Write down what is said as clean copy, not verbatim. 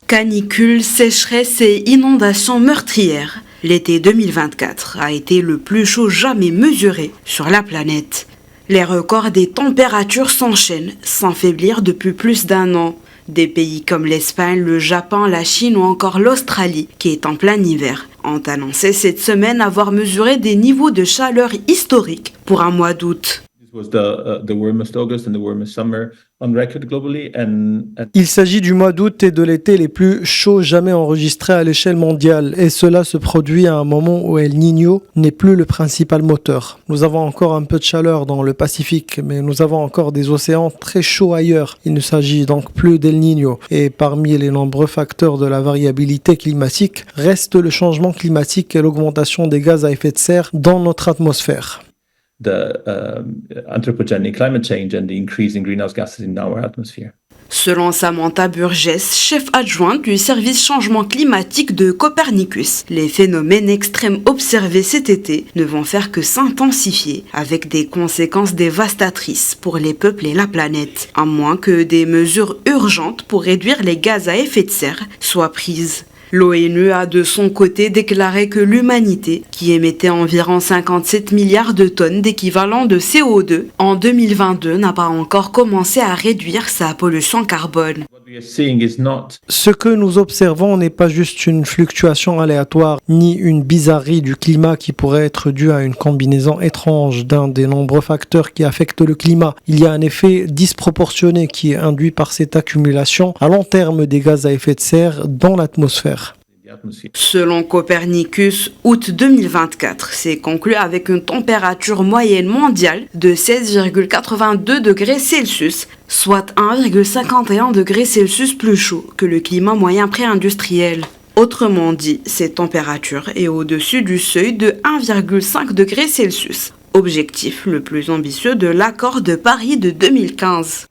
Canicule, sécheresse et inondations meurtrières. L'été 2024 a été le plus chaud jamais mesuré sur la planète. Les records des températures s'enchaînent sans faiblir depuis plus d'un an. Des pays comme l'Espagne, le Japon, la Chine ou encore l'Australie, qui est en plein hiver, ont annoncé cette semaine avoir mesuré des niveaux de chaleur historiques pour un mois d'août. Il s'agit du mois d'août et de l'été les plus chauds jamais enregistrés à l'échelle mondiale. Et cela se produit à un moment où El Niño n'est plus le principal moteur. Nous avons encore un peu de chaleur dans le Pacifique, mais nous avons encore des océans très chauds ailleurs. Il ne s'agit donc plus d'El Niño. Et parmi les nombreux facteurs de la variabilité climatique, reste le changement climatique et l'augmentation des gaz à effet de serre dans notre atmosphère. Anthropogenic climate change and the increase in greenhouse gases in our atmosphere. Selon Samantha Burgess, chef adjointe du service changement climatique de Copernicus, les phénomènes extrêmes observés cet été ne vont faire que s'intensifier, avec des conséquences dévastatrices pour les peuples et la planète, à moins que des mesures urgentes pour réduire les gaz à effet de serre soient prises. L'ONU a de son côté déclaré que l'humanité, qui émettait environ 57 milliards de tonnes d'équivalent de CO2 en 2022, n'a pas encore commencé à réduire sa pollution carbone. Ce que nous observons n'est pas juste une fluctuation aléatoire, ni une bizarrerie du climat qui pourrait être due à une combinaison étrange d'un des nombreux facteurs qui affectent le climat. Il y a un effet disproportionné qui est induit par cette accumulation à long terme des gaz à effet de serre dans l'atmosphère. Selon Copernicus, août 2024 s'est conclu avec une température moyenne mondiale de 16,82 degrés Celsius, soit 1,51 degrés Celsius plus chaud que le climat moyen pré-industriel. Autrement dit, cette température est au-dessus du seuil de 1,5 degrés Celsius, objectif le plus ambitieux de l'accord de Paris de 2015.